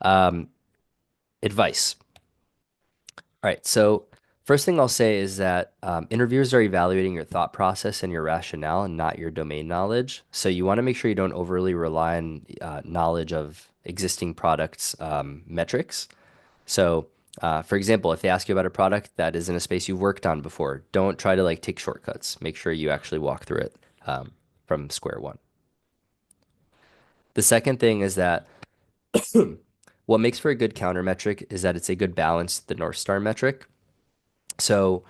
Um, Advice. All right. So, first thing I'll say is that interviewers are evaluating your thought process and your rationale and not your domain knowledge. So, you want to make sure you don't overly rely on knowledge of existing products metrics. So, for example, if they ask you about a product that is in a space you've worked on before, don't try to like take shortcuts. Make sure you actually walk through it from square one. The second thing is that what makes for a good counter metric is that it's a good balance to the North Star metric. So,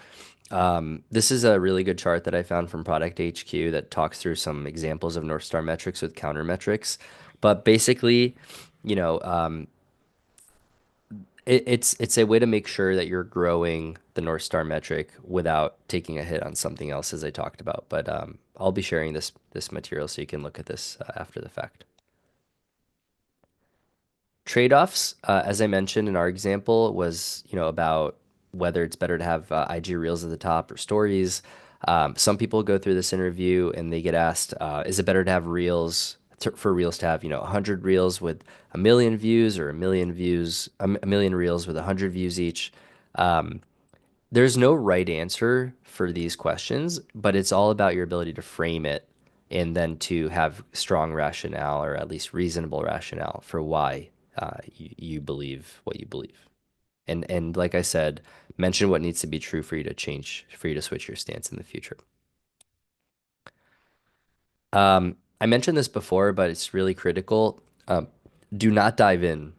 this is a really good chart that I found from Product HQ that talks through some examples of North Star metrics with counter metrics. But basically, you know, it's a way to make sure that you're growing the North Star metric without taking a hit on something else, as I talked about. But I'll be sharing this material so you can look at this after the fact. Trade-offs, as I mentioned in our example, was about whether it's better to have IG Reels at the top or stories. Some people go through this interview and they get asked, is it better to have for Reels to have 100 Reels with a million views or a million views, a million Reels with 100 views each? Um, there's no right answer for these questions, but it's all about your ability to frame it and then to have strong rationale or at least reasonable rationale for why you believe what you believe. And like I said, mention what needs to be true for you to switch your stance in the future. I mentioned this before, but it's really critical. Do not dive in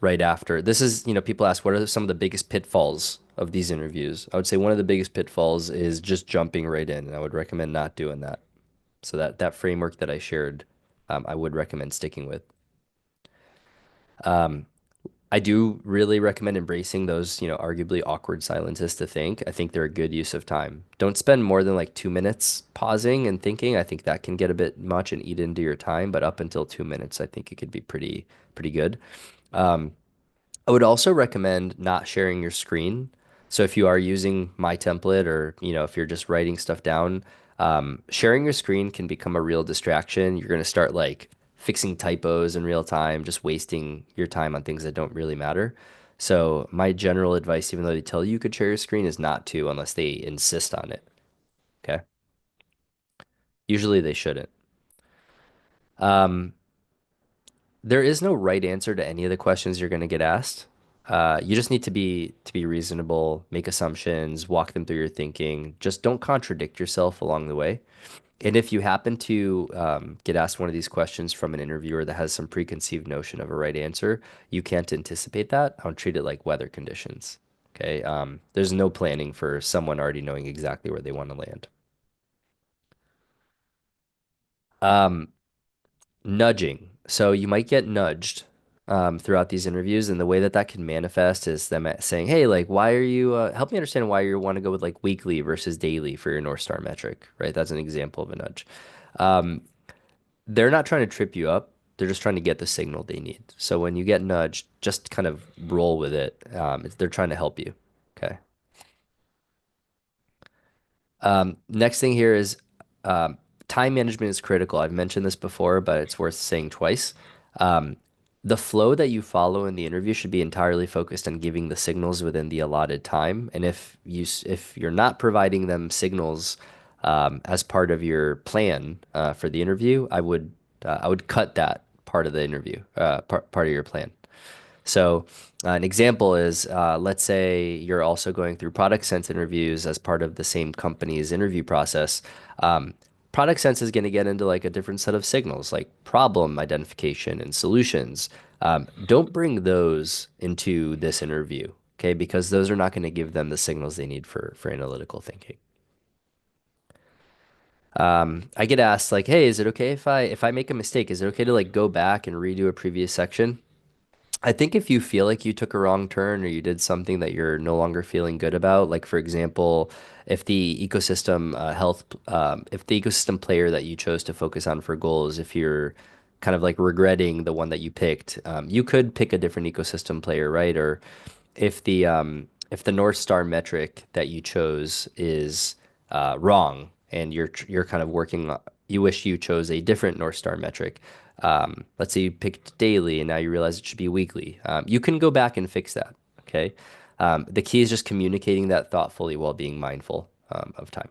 right after. This is, people ask, what are some of the biggest pitfalls of these interviews? I would say one of the biggest pitfalls is just jumping right in, and I would recommend not doing that. So that framework that I shared, I would recommend sticking with. I do really recommend embracing those, arguably awkward silences to think. I think they're a good use of time. Don't spend more than like 2 minutes pausing and thinking. I think that can get a bit much and eat into your time, but up until 2 minutes, I think it could be pretty good. I would also recommend not sharing your screen. So if you are using my template or, if you're just writing stuff down, sharing your screen can become a real distraction. You're going to start like fixing typos in real time, just wasting your time on things that don't really matter. So my general advice, even though they tell you you could share your screen, is not to unless they insist on it. Okay. Usually they shouldn't. Um, There is no right answer to any of the questions you're going to get asked. You just need to be reasonable, make assumptions, walk them through your thinking. Just don't contradict yourself along the way. And if you happen to get asked one of these questions from an interviewer that has some preconceived notion of a right answer, you can't anticipate that. I'll treat it like weather conditions. Okay. There's no planning for someone already knowing exactly where they want to land. Um, Nudging. So you might get nudged throughout these interviews, and the way that that can manifest is them saying, "Hey, like, why are you? Help me understand why you want to go with like weekly versus daily for your North Star metric." Right? That's an example of a nudge. Um, they're not trying to trip you up. They're just trying to get the signal they need. So when you get nudged, just kind of roll with it. They're trying to help you. Okay. Next thing here is um, time management is critical. I've mentioned this before, but it's worth saying twice. Um, the flow that you follow in the interview should be entirely focused on giving the signals within the allotted time. And if you're not providing them signals as part of your plan for the interview, I would cut that part of the interview, part of your plan. So, an example is let's say you're also going through product sense interviews as part of the same company's interview process. Um, Product sense is going to get into like a different set of signals, like problem identification and solutions. Don't bring those into this interview, okay? Because those are not going to give them the signals they need for analytical thinking. I get asked like, "Hey, is it okay if I make a mistake? Is it okay to like go back and redo a previous section?" I think if you feel like you took a wrong turn or you did something that you're no longer feeling good about, like for example, if the ecosystem player that you chose to focus on for goals, if you're kind of like regretting the one that you picked, you could pick a different ecosystem player, right? Or if the North Star metric that you chose is wrong and you're kind of you wish you chose a different North Star metric. Let's say you picked daily and now you realize it should be weekly. You can go back and fix that. Okay. The key is just communicating that thoughtfully while being mindful of time.